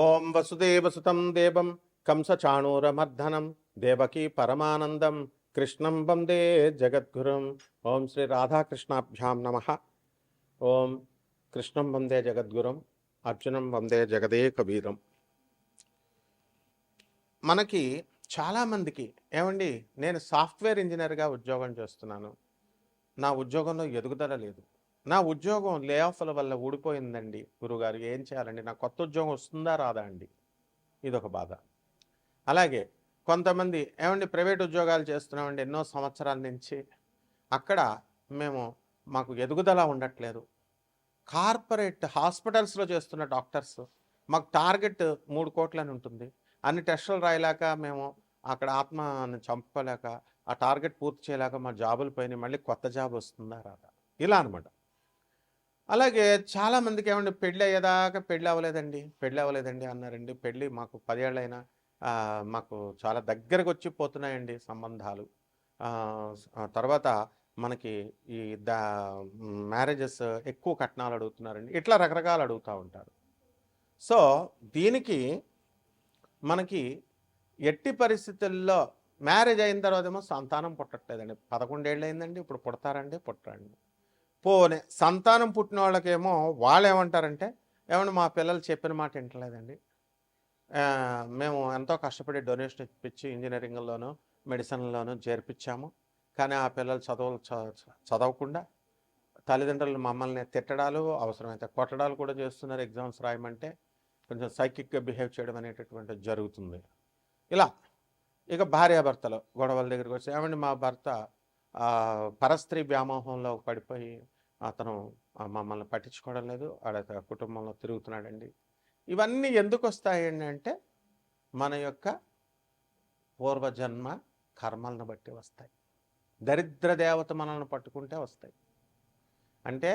ఓం వసుదేవసుతం దేవం కంసచాణూరమర్దనం దేవకీ పరమానందం కృష్ణం వందే జగద్గురుం. ఓం శ్రీ రాధాకృష్ణాభ్యాం నమ. ఓం కృష్ణం వందే జగద్గురుం, అర్జునం వందే జగదేకవీరం. మనకి చాలామందికి ఏమండి, నేను సాఫ్ట్వేర్ ఇంజనీర్గా ఉద్యోగం చేస్తున్నాను, నా ఉద్యోగంలో ఎదుగుదల లేదు, నా ఉద్యోగం లే ఆఫ్ల వల్ల ఊడిపోయిందండి గురుగారు, ఏం చేయాలండి, నాకు కొత్త ఉద్యోగం వస్తుందా రాదా అండి, ఇదొక బాధ. అలాగే కొంతమంది ఏమండి, ప్రైవేట్ ఉద్యోగాలు చేస్తున్నామండి ఎన్నో సంవత్సరాల నుంచి, అక్కడ మాకు ఎదుగుదల ఉండట్లేదు. కార్పొరేట్ హాస్పిటల్స్లో చేస్తున్న డాక్టర్స్ మాకు టార్గెట్ 3 కోట్లని ఉంటుంది, అన్ని టెస్టులు రాయలేక మేము అక్కడ ఆత్మని చంపుకోలేక ఆ టార్గెట్ పూర్తి చేయలేక మా జాబులు పోయినాయి, మళ్ళీ కొత్త జాబ్ వస్తుందా రాదా, ఇలా అనమాట. అలాగే చాలామందికి ఏమండి, పెళ్ళి అయ్యేదాకా పెళ్ళి అవ్వలేదండి అన్నారండి. పెళ్ళి మాకు 10 ఏళ్ళైనా మాకు చాలా దగ్గరకు వచ్చి పోతున్నాయండి సంబంధాలు. తర్వాత మనకి ఈ మ్యారేజెస్ ఎక్కువ కట్నాలు అడుగుతున్నారండి, ఇట్లా రకరకాలు అడుగుతూ ఉంటారు. సో దీనికి మనకి ఎట్టి పరిస్థితుల్లో మ్యారేజ్ అయిన తర్వాత ఏమో సంతానం పుట్టట్లేదండి. 11 ఏళ్ళు అయిందండి, ఇప్పుడు పుట్టరండి. పోనే సంతానం పుట్టిన వాళ్ళకేమో వాళ్ళు ఏమంటారంటే, ఏమంటే మా పిల్లలు చెప్పిన మాట వింటలేదండి, మేము ఎంతో కష్టపడి డొనేషన్ ఇప్పించి ఇంజనీరింగ్లోనూ మెడిసిన్లోనూ చేర్పించాము, కానీ ఆ పిల్లలు చదవకుండా తల్లిదండ్రులు మమ్మల్ని తిట్టడాలు, అవసరమైతే కొట్టడాలు కూడా చేస్తున్నారు. ఎగ్జామ్స్ రాయమంటే కొంచెం సైకిక్గా బిహేవ్ చేయడం అనేటటువంటిది జరుగుతుంది. ఇలా ఇక భార్యాభర్తలు గొడవల దగ్గరికి వచ్చి, ఏమంటే మా భర్త పరస్త్రీ వ్యామోహంలో పడిపోయి అతను మమ్మల్ని పట్టించుకోవడం లేదు, ఆడ కుటుంబంలో తిరుగుతున్నాడండి. ఇవన్నీ ఎందుకు వస్తాయండి అంటే, మన యొక్క పూర్వజన్మ కర్మలను బట్టి వస్తాయి. దరిద్ర దేవత మనల్ని పట్టుకుంటే వస్తాయి. అంటే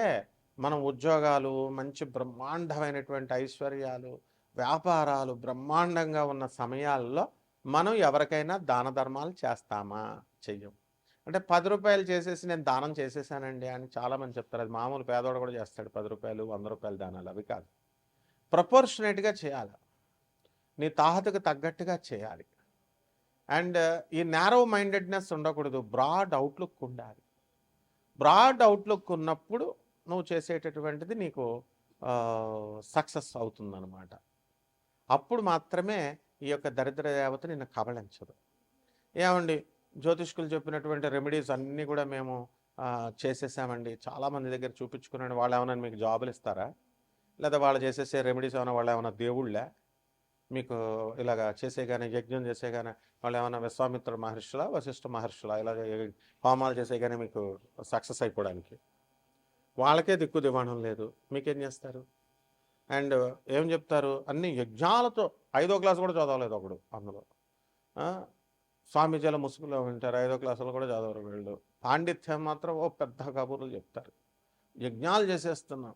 మనం ఉద్యోగాలు, మంచి బ్రహ్మాండమైనటువంటి ఐశ్వర్యాలు, వ్యాపారాలు బ్రహ్మాండంగా ఉన్న సమయాల్లో మనం ఎవరికైనా దాన ధర్మాలు చేస్తామా? చెయ్యం. అంటే 10 రూపాయలు చేసేసి నేను దానం చేసేసానండి అని చాలామంది చెప్తారు. అది మామూలు పేదవాడు కూడా చేస్తాడు, 10 రూపాయలు 100 రూపాయల దానాలు. అవి కాదు, ప్రపోర్షనేట్గా చేయాలి, నీ తాహతకు తగ్గట్టుగా చేయాలి. అండ్ ఈ నారో మైండెడ్నెస్ ఉండకూడదు, బ్రాడ్ అవుట్లుక్ ఉండాలి. బ్రాడ్ అవుట్లుక్ ఉన్నప్పుడు నువ్వు చేసేటటువంటిది నీకు సక్సెస్ అవుతుందన్నమాట. అప్పుడు మాత్రమే ఈ యొక్క దరిద్ర దేవత నిన్ను కబళించదు. ఏమండి, జ్యోతిష్కులు చెప్పినటువంటి రెమెడీస్ అన్నీ కూడా మేము చేసేసామండి, చాలామంది దగ్గర చూపించుకున్నాను, వాళ్ళు ఏమైనా మీకు జాబులు ఇస్తారా, లేదా వాళ్ళు చేసేసే రెమెడీస్ ఏమైనా వాళ్ళు ఏమైనా దేవుళ్ళే మీకు ఇలాగ చేసేగానే, యజ్ఞం చేసేగానే వాళ్ళు ఏమైనా విశ్వామిత్ర మహర్షులా, వశిష్ఠ మహర్షులా, ఇలాగ హోమాలు చేసేగానే మీకు సక్సెస్ అయిపోవడానికి? వాళ్ళకే దిక్కు దివాణం లేదు, మీకేం చేస్తారు? అండ్ ఏం చెప్తారు, అన్ని యజ్ఞాలతో 5వ క్లాస్ కూడా చదవలేదు ఒకడు అందులో. స్వామీజీల ముసుగులో వింటారు, 5వ క్లాసులో కూడా చదవరు వీళ్ళు. పాండిత్యం మాత్రం ఓ పెద్ద కబుర్లు చెప్తారు. యజ్ఞాలు చేసేస్తున్నాం,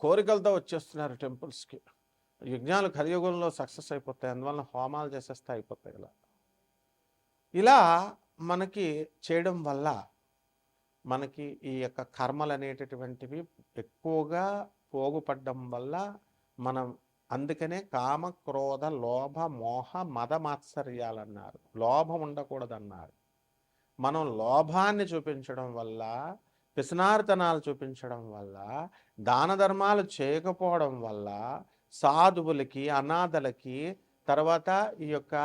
కోరికలతో వచ్చేస్తున్నారు టెంపుల్స్కి, యజ్ఞాలు కలియుగంలో సక్సెస్ అయిపోతాయి, అందువల్ల హోమాలు చేసేస్తే అయిపోతాయి. ఇలా మనకి చేయడం వల్ల మనకి ఈ యొక్క కర్మలు అనేటటువంటివి ఎక్కువగా పోగుపడడం వల్ల మనం, అందుకనే కామ క్రోధ లోభ మోహ మద మాత్సర్యాలన్నారు, లోభం ఉండకూడదన్నారు. మనం లోభాన్ని చూపించడం వల్ల, పిసినార్తనాలు చూపించడం వల్ల, దాన ధర్మాలు చేయకపోవడం వల్ల సాధువులకి, అనాథలకి, తర్వాత ఈ యొక్క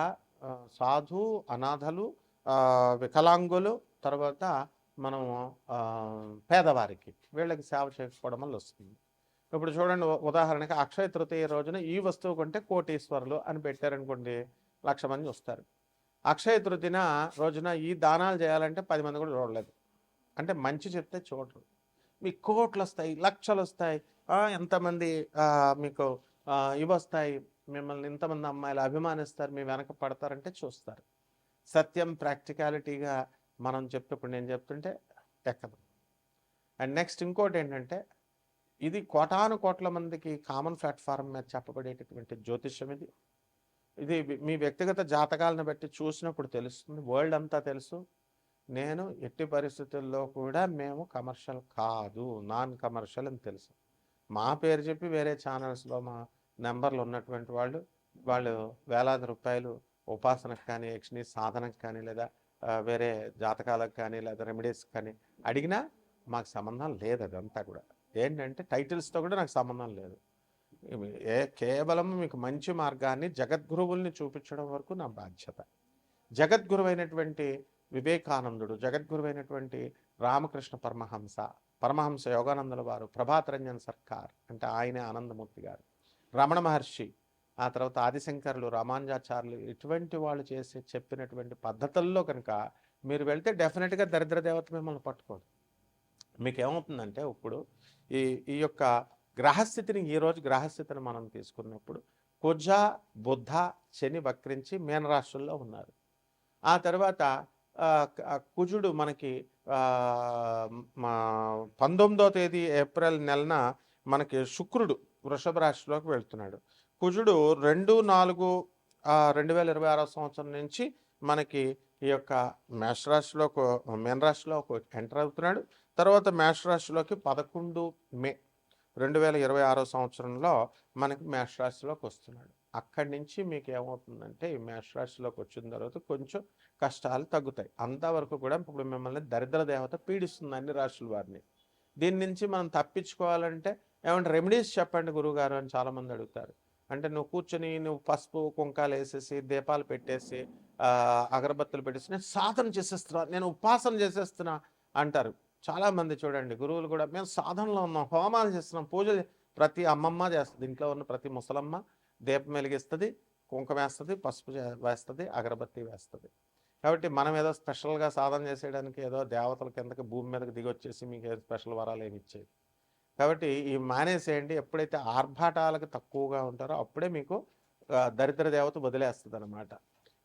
సాధు అనాథలు, వికలాంగులు, తర్వాత మనం పేదవారికి, వీళ్ళకి సేవ చేయకపోవడం వల్ల వస్తుంది. ఇప్పుడు చూడండి, ఉదాహరణకి అక్షయ తృతీయ రోజున ఈ వస్తువు కొంటే కోటీశ్వరులు అని పెట్టారనుకోండి, 1,00,000 మంది వస్తారు. అక్షయ తృతీయ రోజున ఈ దానాలు చేయాలంటే 10 మంది కూడా చూడలేదు. అంటే మంచి చెప్తే చూడరు, మీకు కోట్లు వస్తాయి, లక్షలు వస్తాయి, ఎంతమంది మీకు ఇవి వస్తాయి, మిమ్మల్ని ఇంతమంది అమ్మాయిలు అభిమానిస్తారు, మీ వెనక పడతారంటే చూస్తారు. సత్యం ప్రాక్టికాలిటీగా మనం చెప్తే, నేను చెప్తుంటే ఎక్కదు. అండ్ నెక్స్ట్ ఇంకోటి ఏంటంటే, ఇది కోటాను కోట్ల మందికి కామన్ ప్లాట్ఫారం మీద చెప్పబడేటటువంటి జ్యోతిష్యం. ఇది మీ వ్యక్తిగత జాతకాలను బట్టి చూసినప్పుడు తెలుస్తుంది, వరల్డ్ అంతా తెలుసు. నేను ఎట్టి పరిస్థితుల్లో కూడా మేము కమర్షియల్ కాదు, నాన్ కమర్షియల్ అని తెలుసు. మా పేరు చెప్పి వేరే ఛానల్స్లో నెంబర్లు ఉన్నటువంటి వాళ్ళు వేలాది రూపాయలు ఉపాసనకు కానీ, యక్షిణి సాధనకు కానీ, లేదా వేరే జాతకాలకు కానీ, లేదా రెమెడీస్కి కానీ అడిగినా మాకు సంబంధం లేదు. అదంతా కూడా ఏంటంటే టైటిల్స్తో కూడా నాకు సంబంధం లేదు. కేవలం మీకు మంచి మార్గాన్ని జగద్గురువుల్ని చూపించడం వరకు నా బాధ్యత. జగద్గురువైనటువంటి వివేకానందుడు, జగద్గురువైనటువంటి రామకృష్ణ పరమహంస యోగానందుల వారు, ప్రభాత్ రంజన్ సర్కార్ అంటే ఆయనే ఆనందమూర్తి గారు, రమణ మహర్షి, ఆ తర్వాత ఆదిశంకరులు, రామానుజాచార్యులు, ఇటువంటి వాళ్ళు చెప్పినటువంటి పద్ధతుల్లో కనుక మీరు వెళ్తే డెఫినెట్గా దరిద్ర దేవత మిమ్మల్ని పట్టుకోదు. మీకు ఏమవుతుందంటే ఇప్పుడు ఈ యొక్క గ్రహస్థితిని, ఈరోజు గ్రహస్థితిని మనం తీసుకున్నప్పుడు కుజ, బుధ, శని వక్రించి మీనరాశుల్లో ఉన్నారు. ఆ తర్వాత కుజుడు మనకి 19వ తేదీ ఏప్రిల్ నెలన మనకి శుక్రుడు వృషభ రాశిలోకి వెళ్తున్నాడు. కుజుడు 2/4/2026 సంవత్సరం నుంచి మనకి ఈ యొక్క మీనరాశిలోకి ఎంటర్ అవుతున్నాడు. తర్వాత మేషరాశిలోకి 11 మే 2026 సంవత్సరంలో మనకి మేషరాశిలోకి వస్తున్నాడు. అక్కడి నుంచి మీకు ఏమవుతుందంటే ఈ మేషరాశిలోకి వచ్చిన తర్వాత కొంచెం కష్టాలు తగ్గుతాయి. అంతవరకు కూడా ఇప్పుడు మిమ్మల్ని దరిద్ర దేవత పీడిస్తుంది అన్ని రాశుల వారిని. దీని నుంచి మనం తప్పించుకోవాలంటే ఏమంటే రెమెడీస్ చెప్పండి గురువుగారు అని చాలామంది అడుగుతారు. అంటే నువ్వు కూర్చొని నువ్వు పసుపు కుంకాలు వేసేసి, దీపాలు పెట్టేసి, అగరబత్తులు పెట్టేసి నేను సాధన చేసేస్తున్నా, నేను ఉపాసన చేసేస్తున్నా అంటారు చాలామంది. చూడండి గురువులు కూడా మేము సాధనలో ఉన్నాం, హోమాలు చేస్తున్నాం, పూజలు. ప్రతి అమ్మమ్మ చేస్తుంది, ఇంట్లో ఉన్న ప్రతి ముసలమ్మ దీపం వెలిగిస్తుంది, కుంకుమ వేస్తుంది, పసుపు వేస్తుంది, అగరబత్తి వేస్తుంది. కాబట్టి మనం ఏదో స్పెషల్గా సాధన చేసేయడానికి ఏదో దేవతల కిందకి భూమి మీదకి దిగి వచ్చేసి మీకు ఏదో స్పెషల్ వరాలు ఏమి ఇచ్చేది. కాబట్టి ఈ మానేసేయండి. ఎప్పుడైతే ఆర్భాటాలకు తక్కువగా ఉంటారో అప్పుడే మీకు దరిద్ర దేవత వదిలేస్తుంది అనమాట.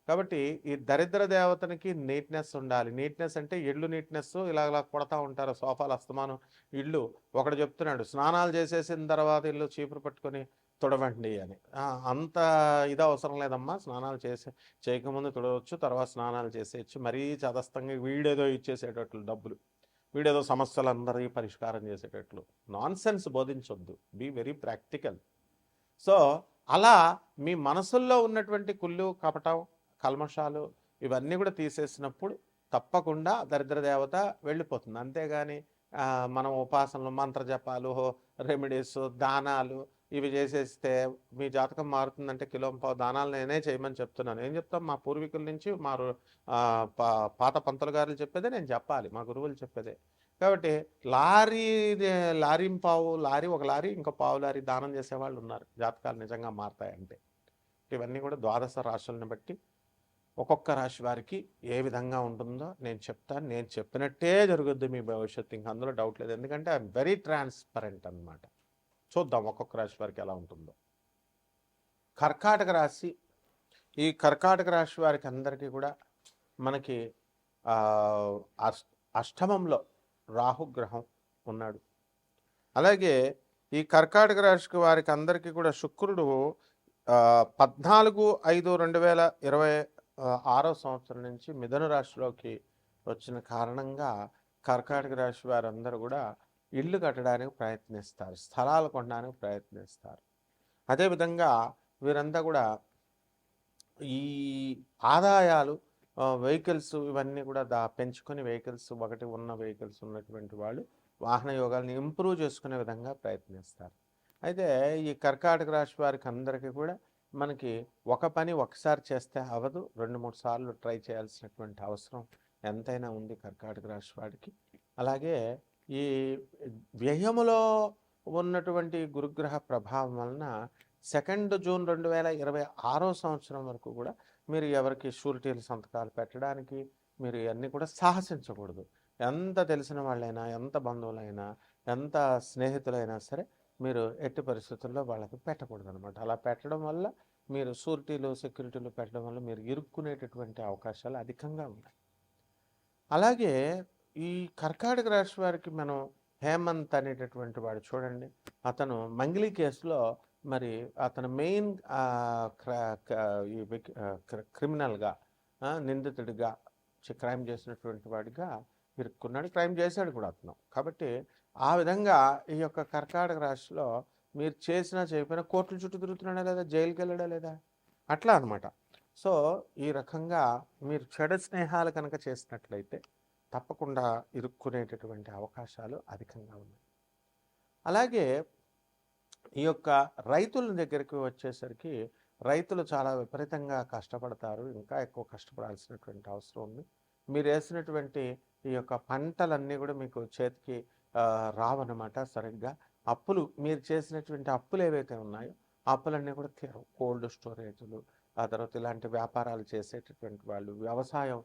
కాబట్టి ఈ దరిద్ర దేవతనికి నీట్నెస్ ఉండాలి. నీట్నెస్ అంటే ఇళ్ళు నీట్నెస్ ఇలా కొడతా ఉంటారు సోఫాలు అస్తమానం. ఇళ్ళు ఒకడు చెప్తున్నాడు స్నానాలు చేసేసిన తర్వాత ఇల్లు చీపురు పట్టుకొని తుడవండి అని. అంత ఇది అవసరం లేదమ్మా, స్నానాలు చేయకముందు తుడవచ్చు, తర్వాత స్నానాలు చేసేయచ్చు. మరీ చదస్తంగా వీడేదో ఇచ్చేసేటట్లు డబ్బులు, వీడేదో సమస్యలందరికీ పరిష్కారం చేసేటట్లు నాన్ సెన్స్ బోధించొద్దు. Be very practical. సో అలా మీ మనసుల్లో ఉన్నటువంటి కుళ్ళు, కపటం, కల్మషాలు ఇవన్నీ కూడా తీసేసినప్పుడు తప్పకుండా దరిద్ర దేవత వెళ్ళిపోతుంది. అంతేగాని మనం ఉపాసనలు, మంత్రజపాలు, రెమెడీస్, దానాలు ఇవి చేసేస్తే మీ జాతకం మారుతుందంటే కిలోంపావు దానాలు నేనే చేయమని చెప్తున్నాను. ఏం చెప్తాం? మా పూర్వీకుల నుంచి మా పాత పంతులు గారులు చెప్పేదే నేను చెప్పాలి, మా గురువులు చెప్పేదే. కాబట్టి ఒక లారీ ఇంకో పావు లారీ దానం చేసేవాళ్ళు ఉన్నారు, జాతకాలు నిజంగా మారుతాయంటే. ఇవన్నీ కూడా ద్వాదశ రాశులను బట్టి ఒక్కొక్క రాశి వారికి ఏ విధంగా ఉంటుందో నేను చెప్తాను. నేను చెప్పినట్టే జరుగుద్ది మీ భవిష్యత్తు, ఇంక అందులో డౌట్ లేదు. ఎందుకంటే ఐఎమ్ వెరీ ట్రాన్స్పరెంట్ అనమాట. చూద్దాం ఒక్కొక్క రాశి వారికి ఎలా ఉంటుందో. కర్కాటక రాశి, ఈ కర్కాటక రాశి వారికి అందరికీ కూడా మనకి అష్టమంలో రాహుగ్రహం ఉన్నాడు. అలాగే ఈ కర్కాటక రాశి వారికి అందరికీ కూడా శుక్రుడు 14/5/2026 సంవత్సరం నుంచి మిథున రాశిలోకి వచ్చిన కారణంగా కర్కాటక రాశి వారందరూ కూడా ఇల్లు కట్టడానికి ప్రయత్నిస్తారు, స్థలాలు కొనడానికి ప్రయత్నిస్తారు. అదేవిధంగా వీరంతా కూడా ఈ ఆదాయాలు, వెహికల్స్ ఇవన్నీ కూడా పెంచుకొని వెహికల్స్ ఉన్న వెహికల్స్ ఉన్నటువంటి వాళ్ళు వాహన యోగాలను ఇంప్రూవ్ చేసుకునే విధంగా ప్రయత్నిస్తారు. అయితే ఈ కర్కాటక రాశి వారికి అందరికీ కూడా మనకి ఒక పని ఒకసారి చేస్తే అవ్వదు, 2-3 సార్లు ట్రై చేయాల్సినటువంటి అవసరం ఎంతైనా ఉంది కర్కాటక రాశి వాడికి. అలాగే ఈ వ్యయములో ఉన్నటువంటి గురుగ్రహ ప్రభావం వలన 2 జూన్ 2026 సంవత్సరం వరకు కూడా మీరు ఎవరికి షూరిటీలు సంతకాలు పెట్టడానికి మీరు ఇవన్నీ కూడా సాహసించకూడదు. ఎంత తెలిసిన వాళ్ళైనా, ఎంత బంధువులైనా, ఎంత స్నేహితులైనా సరే మీరు ఎట్టి పరిస్థితుల్లో వాళ్ళకి పెట్టకూడదు అనమాట. అలా పెట్టడం వల్ల మీరు షూరిటీలు, సెక్యూరిటీలు పెట్టడం వల్ల మీరు ఇరుక్కునేటటువంటి అవకాశాలు అధికంగా ఉన్నాయి. అలాగే ఈ కర్కాటక రాశి వారికి మనం హేమంత్ అనేటటువంటి వాడు చూడండి, అతను మంగిలి కేసులో మరి అతను మెయిన్ క్రిమినల్గా, నిందితుడిగా, క్రైమ్ చేసినటువంటి వాడిగా ఇరుక్కున్నాడు. క్రైమ్ చేశాడు కూడా అతను. కాబట్టి ఆ విధంగా ఈ యొక్క కర్కాటక రాశిలో మీరు చేసినా చేయకపోయినా కోర్టుల చుట్టూ తిరుగుతున్నాడా లేదా, జైలుకి వెళ్ళడా లేదా, అట్లా అనమాట. సో ఈ రకంగా మీరు చెడు స్నేహాలు కనుక చేసినట్లయితే తప్పకుండా ఇరుక్కునేటటువంటి అవకాశాలు అధికంగా ఉన్నాయి. అలాగే ఈ యొక్క రైతుల దగ్గరికి వచ్చేసరికి రైతులు చాలా విపరీతంగా కష్టపడతారు, ఇంకా ఎక్కువ కష్టపడాల్సినటువంటి అవసరం ఉంది. మీరు వేసినటువంటి ఈ యొక్క పంటలన్నీ కూడా మీకు చేతికి రావన్నమాట సరిగ్గా. అప్పులు, మీరు చేసినటువంటి అప్పులు ఏవైతే ఉన్నాయో ఆ అప్పులన్నీ కూడా తీరవు. కోల్డ్ స్టోరేజ్లు, ఆ తర్వాత ఇలాంటి వ్యాపారాలు చేసేటటువంటి వాళ్ళు, వ్యవసాయం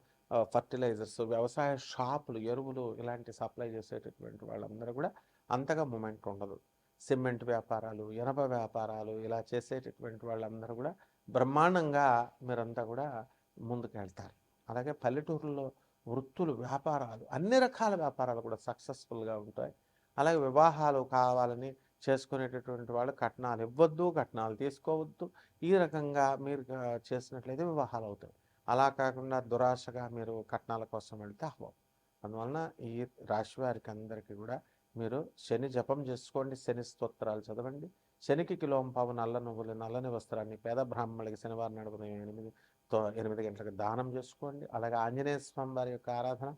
ఫర్టిలైజర్స్, వ్యవసాయ షాపులు, ఎరువులు ఇలాంటి సప్లై చేసేటటువంటి వాళ్ళందరూ కూడా అంతగా మూమెంట్ ఉండదు. సిమెంట్ వ్యాపారాలు, ఇనప వ్యాపారాలు ఇలా చేసేటటువంటి వాళ్ళందరూ కూడా బ్రహ్మాండంగా మీరంతా కూడా ముందుకెళ్తారు. అలాగే పల్లెటూరులో వృత్తులు, వ్యాపారాలు, అన్ని రకాల వ్యాపారాలు కూడా సక్సెస్ఫుల్గా ఉంటాయి. అలాగే వివాహాలు కావాలని చేసుకునేటటువంటి వాళ్ళు కట్నాలు ఇవ్వద్దు, కట్నాలు తీసుకోవద్దు. ఈ రకంగా మీరు చేసినట్లయితే వివాహాలు అవుతాయి. అలా కాకుండా దురాశగా మీరు కట్నాల కోసం వెళ్తే అవ్వవు. అందువలన ఈ రాశి వారికి అందరికీ కూడా మీరు శని జపం చేసుకోండి, శని స్తోత్రాలు చదవండి. శనికి కిలోంపావు నల్ల నువ్వులు, నల్లని వస్త్రాన్ని పేద బ్రాహ్మణులకి శనివారం నడుపున 8 గంటలకు దానం చేసుకోండి. అలాగే ఆంజనేయ స్వామి వారి యొక్క ఆరాధన,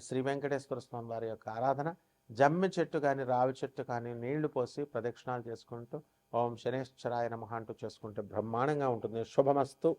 శ్రీ వెంకటేశ్వర స్వామి వారి యొక్క ఆరాధన, జమ్మి చెట్టు కానీ రావి చెట్టు కానీ నీళ్లు పోసి ప్రదక్షిణాలు చేసుకుంటూ ఓం శనేశ్వరాయ నమః అంటూ చేసుకుంటే బ్రహ్మాండంగా ఉంటుంది. శుభమస్తు.